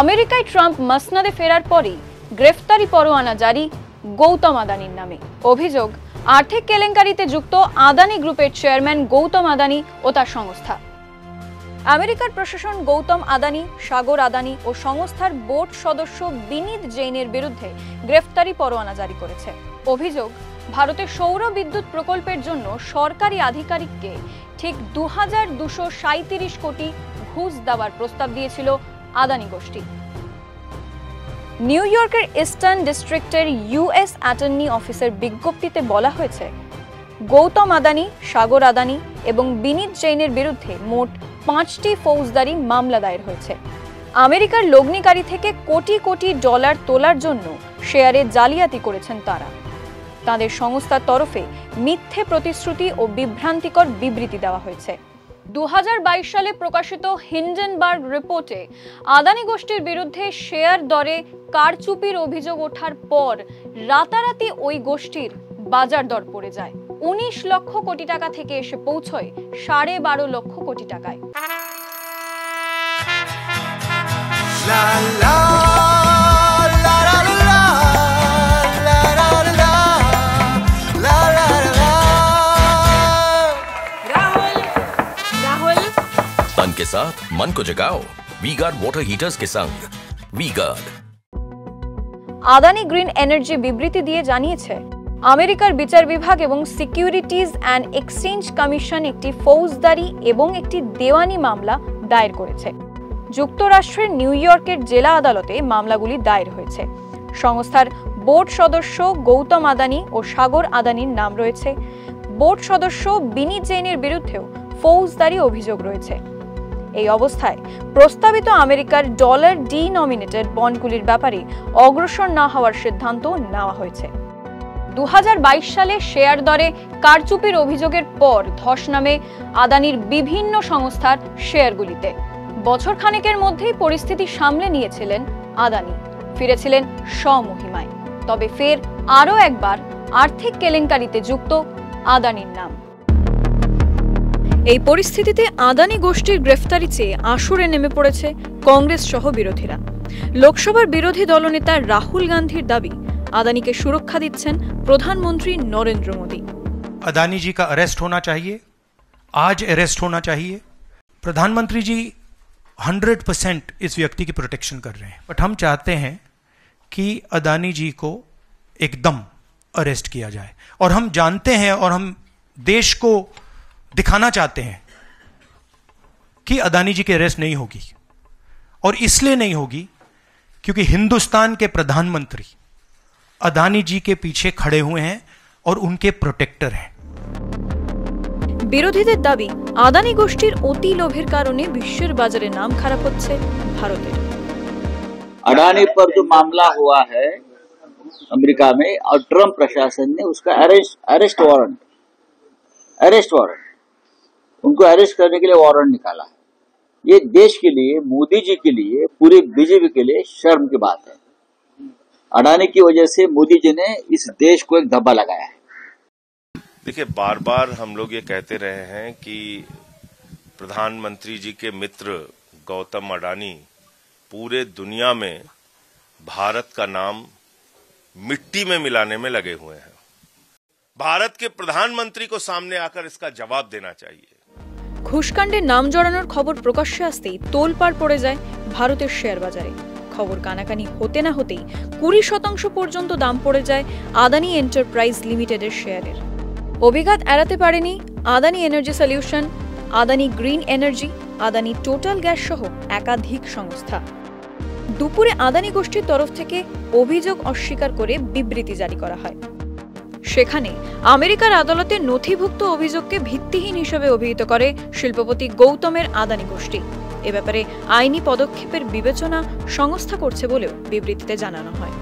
আমেরিকায় ট্রাম্প মসনদে ফেরার পরই গ্রেফতারি পরোয়ানা জারি গৌতম আদানির নামে। অভিযোগ, আর্থিক কেলেঙ্কারিতে যুক্ত আদানি গ্রুপের চেয়ারম্যান গৌতম আদানি ও তার সংস্থা। আমেরিকার প্রশাসন গৌতম আদানি, সাগর আদানি ও সংস্থার বোর্ড সদস্য বিনীত জৈনের বিরুদ্ধে গ্রেফতারি পরোয়ানা জারি করেছে। অভিযোগ, ভারতের সৌর বিদ্যুৎ প্রকল্পের জন্য সরকারি আধিকারিককে ঠিক 2237 কোটি ঘুষ দেওয়ার প্রস্তাব দিয়েছিল আদানি গোষ্ঠী। নিউ ইয়র্কের ইস্টার্ন ডিস্ট্রিক্টের ইউএস অ্যাটর্নি অফিসের বিজ্ঞপ্তিতে বলা হয়েছে, গৌতম আদানি, সাগর আদানি এবং বিনীত জৈনের বিরুদ্ধে মোট 5টি ফৌজদারি মামলা দায়ের হয়েছে। আমেরিকার লগ্নিকারী থেকে কোটি কোটি ডলার তোলার জন্য শেয়ারে জালিয়াতি করেছেন তারা। তাদের সংস্থার তরফে মিথ্যে প্রতিশ্রুতি ও বিভ্রান্তিকর বিবৃতি দেওয়া হয়েছে। 2022 সালে প্রকাশিত হিন্ডেনবার্গ রিপোর্টে আদানি গোষ্ঠীর বিরুদ্ধে শেয়ার দরে কারচুপির অভিযোগ ওঠার পর রাতারাতি ওই গোষ্ঠীর বাজার দর পড়ে যায় 19 লক্ষ কোটি টাকা থেকে এসে পৌঁছয় 12.5 লক্ষ কোটি টাকায়। तन के साथ मन को जगाओ वी-गार्ड वाटर हीटर्स के संग वी-गार्ड। আদানি গ্রিন এনার্জি বিবৃতি দিয়ে জানিয়েছে, আমেরিকার বিচার বিভাগ এবং সিকিউরিটিজ অ্যান্ড এক্সচেঞ্জ কমিশন একটি ফৌজদারি এবং একটি দেওয়ানি মামলা দায়ের করেছে। যুক্তরাষ্ট্রের নিউ ইয়র্কের জেলা আদালতে মামলাগুলি দায়ের হয়েছে। সংস্থার বোর্ড সদস্য গৌতম আদানি ও সাগর আদানির নাম রয়েছে। বোর্ড সদস্য বিনীত জৈনের বিরুদ্ধেও ফৌজদারি অভিযোগ রয়েছে। এই অবস্থায় প্রস্তাবিত আমেরিকার ডলার ডিনমিনেটেড বন্ডগুলির ব্যাপারে অগ্রসর না হওয়ার সিদ্ধান্ত নেওয়া হয়েছে। 2022 সালে শেয়ার দরে কারচুপির অভিযোগের পর ধস নামে আদানির বিভিন্ন সংস্থার শেয়ারগুলিতে। বছর খানেকের মধ্যেই পরিস্থিতি সামলে নিয়েছিলেন আদানি, ফিরেছিলেন স্বমহিমায়। তবে ফের আরও একবার আর্থিক কেলেঙ্কারিতে যুক্ত আদানির নাম। এই পরিস্থিতিতে আদানি গোষ্ঠীর গ্রেফতারি চেয়ে আসরে নেমে পড়েছে কংগ্রেস সহ বিরোধীরা। লোকসভার বিরোধী দলনেতা রাহুল গান্ধীর দাবি, আদানিকে সুরক্ষা দিচ্ছেন প্রধানমন্ত্রী নরেন্দ্র মোদী। अदानी जी का अरेस्ट होना चाहिए, आज अरेस्ट होना चाहिए। प्रधानमंत्री जी 100% इस व्यक्ति की प्रोटेक्शन कर रहे हैं, बट हम चाहते हैं कि अदानी जी को एकदम अरेस्ट किया जाए। और हम जानते हैं और हम देश को दिखाना चाहते हैं कि अदानी जी की अरेस्ट नहीं होगी, और इसलिए नहीं होगी क्योंकि हिंदुस्तान के प्रधानमंत्री अदानी जी के पीछे खड़े हुए हैं और उनके प्रोटेक्टर हैं। বিরোধীদের দাবি, আদানি গোষ্ঠীর অতি লোভের কারণে বিশ্বের বাজারে নাম খারাপ হচ্ছে ভারতের। अडानी पर जो मामला हुआ है अमेरिका में और ट्रम्प प्रशासन ने उसका अरेस्ट वारंट उनको अरेस्ट करने के लिए वारंट निकाला है। ये देश के लिए, मोदी जी के लिए, पूरे बीजेपी के लिए शर्म की बात है। अडानी की वजह से मोदी जी ने इस देश को एक धब्बा लगाया है। देखिए, बार बार हम लोग ये कहते रहे हैं कि प्रधानमंत्री जी के मित्र गौतम अडानी पूरे दुनिया में भारत का नाम मिट्टी में मिलाने में लगे हुए हैं। भारत के प्रधानमंत्री को सामने आकर इसका जवाब देना चाहिए। ঘুষকাণ্ডের নাম জড়ানোর খবর প্রকাশ্যে আসতেই তোলপাড় পড়ে যায় ভারতের শেয়ার বাজারে। খবর কানাকানি হতে না হতেই 20% পর্যন্ত দাম পড়ে যায় আদানি এন্টারপ্রাইজ লিমিটেডের শেয়ারের। অভিঘাত এড়াতে পারেনি Adani energy solution, Adani green energy, Adani total gas সহ একাধিক সংস্থা। দুপুরে আদানি গোষ্ঠীর তরফ থেকে অভিযোগ অস্বীকার করে বিবৃতি জারি করা হয়। সেখানে আমেরিকার আদালতে নথিভুক্ত অভিযোগকে ভিত্তিহীন হিসেবে অভিহিত করে শিল্পপতি গৌতমের আদানি গোষ্ঠী। এ ব্যাপারে আইনি পদক্ষেপের বিবেচনা সংস্থা করছে বলেও বিবৃতিতে জানানো হয়।